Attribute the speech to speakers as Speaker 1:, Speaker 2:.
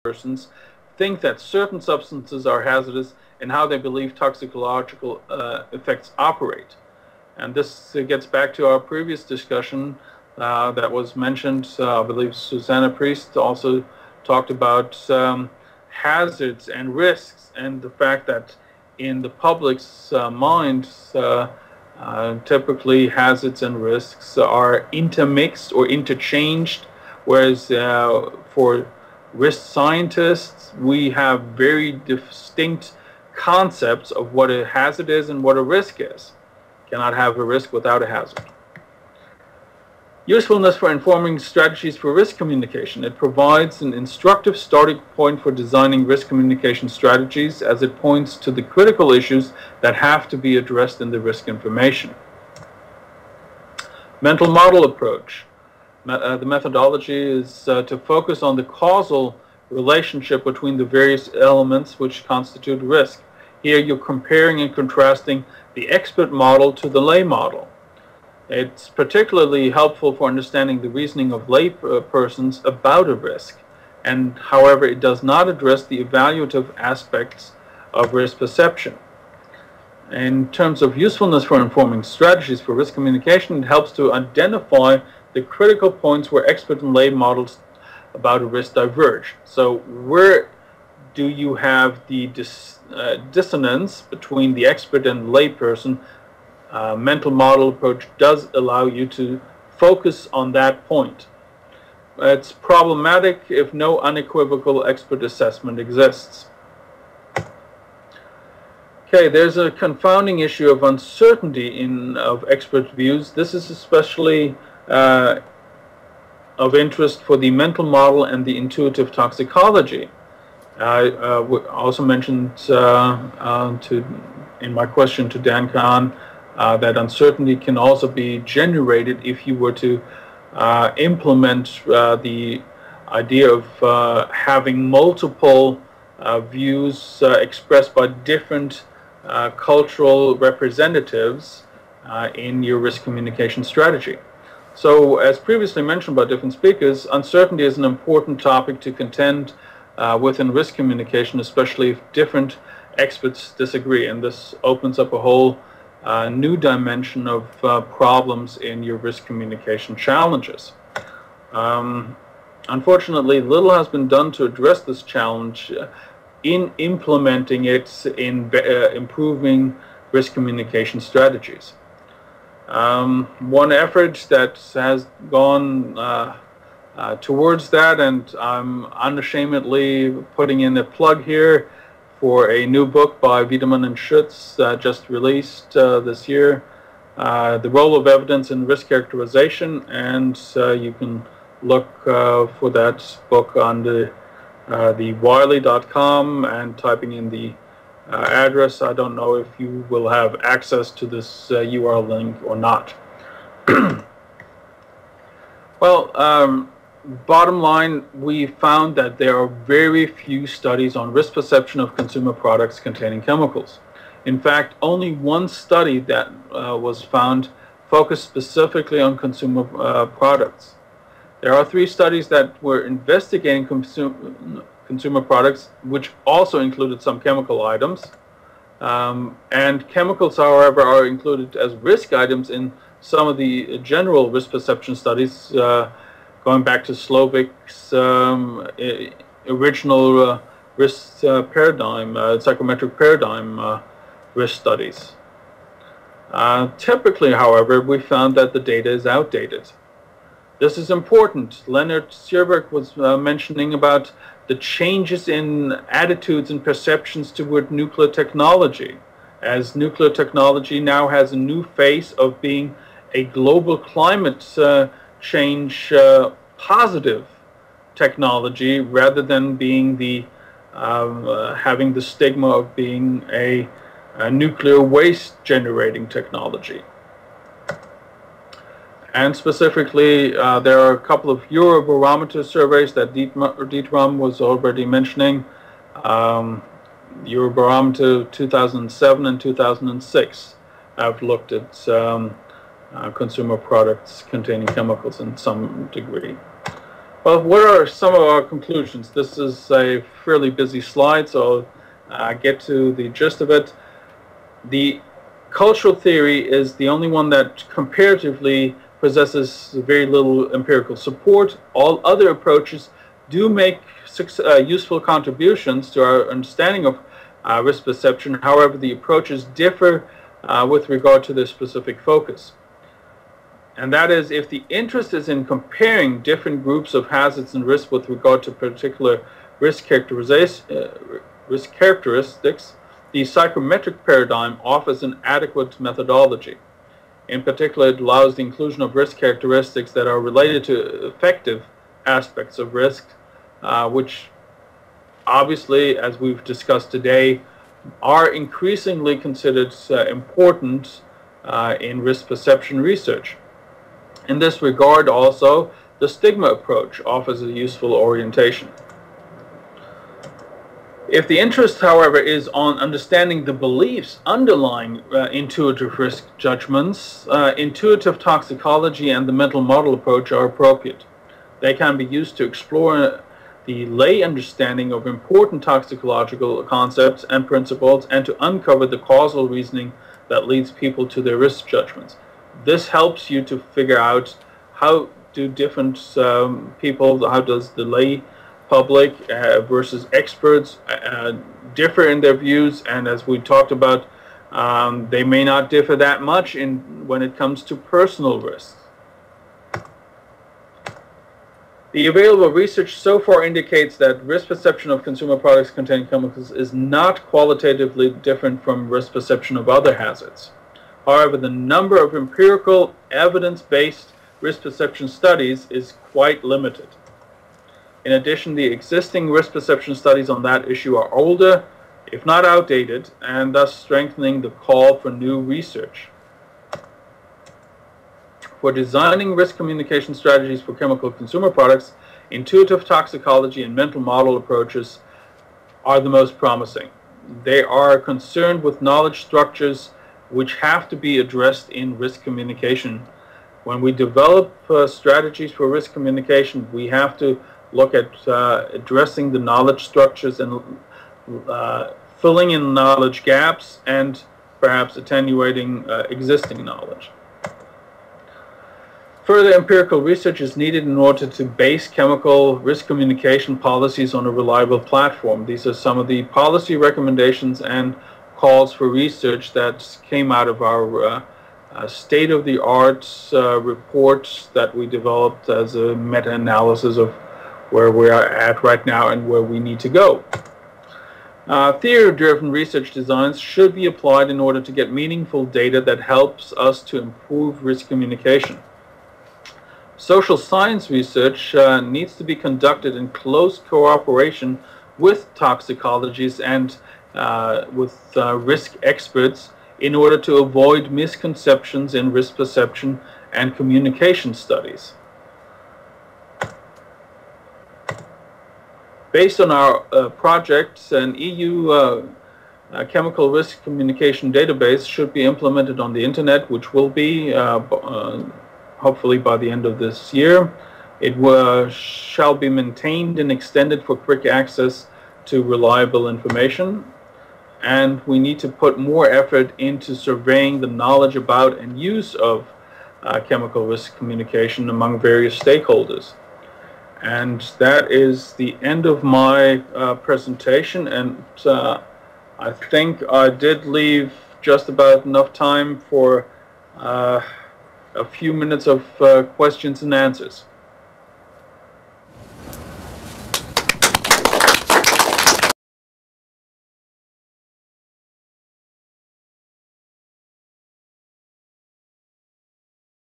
Speaker 1: persons think that certain substances are hazardous and how they believe toxicological effects operate. And this gets back to our previous discussion that was mentioned. I believe Susanna Priest also talked about hazards and risks, and the fact that in the public's mind, typically hazards and risks are intermixed or interchanged, whereas for risk scientists, we have very distinct concepts of what a hazard is and what a risk is. Cannot have a risk without a hazard. Usefulness for informing strategies for risk communication. It provides an instructive starting point for designing risk communication strategies, as it points to the critical issues that have to be addressed in the risk information. Mental model approach. The methodology is to focus on the causal relationship between the various elements which constitute risk. Here you're comparing and contrasting the expert model to the lay model. It's particularly helpful for understanding the reasoning of lay persons about a risk, and however it does not address the evaluative aspects of risk perception. In terms of usefulness for informing strategies for risk communication, it helps to identify the critical points where expert and lay models about a risk diverge. So where do you have the dissonance between the expert and lay person? Mental model approach does allow you to focus on that point. It's problematic if no unequivocal expert assessment exists. Okay, there's a confounding issue of uncertainty of expert views. This is especially of interest for the mental model and the intuitive toxicology. I also mentioned in my question to Dan Kahn that uncertainty can also be generated if you were to implement the idea of having multiple views expressed by different cultural representatives in your risk communication strategy. So, as previously mentioned by different speakers, uncertainty is an important topic to contend within risk communication, especially if different experts disagree, and this opens up a whole new dimension of problems in your risk communication challenges. Unfortunately, little has been done to address this challenge in implementing it in improving risk communication strategies. One effort that has gone towards that, and I'm unashamedly putting in a plug here for a new book by Wiedemann and Schütz just released this year, The Role of Evidence in Risk Characterization, and you can look for that book on the wiley.com and typing in the address. I don't know if you will have access to this URL link or not. Well, bottom line, we found that there are very few studies on risk perception of consumer products containing chemicals. In fact, only one study that was found focused specifically on consumer products. There are 3 studies that were investigating consumer products, which also included some chemical items. And chemicals, however, are included as risk items in some of the general risk perception studies, going back to Slovik's original risk paradigm, psychometric paradigm risk studies. Typically, however, we found that the data is outdated. This is important. Leonard Sierberg was mentioning about the changes in attitudes and perceptions toward nuclear technology, as nuclear technology now has a new face of being a global climate change positive technology, rather than being the having the stigma of being a nuclear waste generating technology. And specifically, there are a couple of Eurobarometer surveys that Dietram was already mentioning. Eurobarometer 2007 and 2006 have looked at consumer products containing chemicals in some degree. Well, what are some of our conclusions? This is a fairly busy slide, so I'll get to the gist of it. The cultural theory is the only one that comparatively possesses very little empirical support. All other approaches do make useful contributions to our understanding of risk perception. However, the approaches differ with regard to their specific focus. And that is, if the interest is in comparing different groups of hazards and risks with regard to particular risk characteristics, the psychometric paradigm offers an adequate methodology. In particular, it allows the inclusion of risk characteristics that are related to effective aspects of risk, which obviously, as we've discussed today, are increasingly considered important in risk perception research. In this regard also, the stigma approach offers a useful orientation. If the interest, however, is on understanding the beliefs underlying intuitive risk judgments, intuitive toxicology and the mental model approach are appropriate. They can be used to explore the lay understanding of important toxicological concepts and principles and to uncover the causal reasoning that leads people to their risk judgments. This helps you to figure out how do different people, how does the lay public versus experts differ in their views, and as we talked about, they may not differ that much when it comes to personal risks. The available research so far indicates that risk perception of consumer products containing chemicals is not qualitatively different from risk perception of other hazards. However, the number of empirical, evidence-based risk perception studies is quite limited. In addition, the existing risk perception studies on that issue are older, if not outdated, and thus strengthening the call for new research. For designing risk communication strategies for chemical consumer products, intuitive toxicology and mental model approaches are the most promising. They are concerned with knowledge structures which have to be addressed in risk communication. When we develop strategies for risk communication, we have to look at addressing the knowledge structures and filling in knowledge gaps and perhaps attenuating existing knowledge. Further empirical research is needed in order to base chemical risk communication policies on a reliable platform. These are some of the policy recommendations and calls for research that came out of our state-of-the-art report that we developed as a meta-analysis of where we are at right now and where we need to go. Theory-driven research designs should be applied in order to get meaningful data that helps us to improve risk communication. Social science research needs to be conducted in close cooperation with toxicologists and with risk experts in order to avoid misconceptions in risk perception and communication studies. Based on our projects, an EU chemical risk communication database should be implemented on the internet, which will be hopefully by the end of this year. It shall be maintained and extended for quick access to reliable information. And we need to put more effort into surveying the knowledge about and use of chemical risk communication among various stakeholders. And that is the end of my presentation, and I think I did leave just about enough time for a few minutes of questions and answers.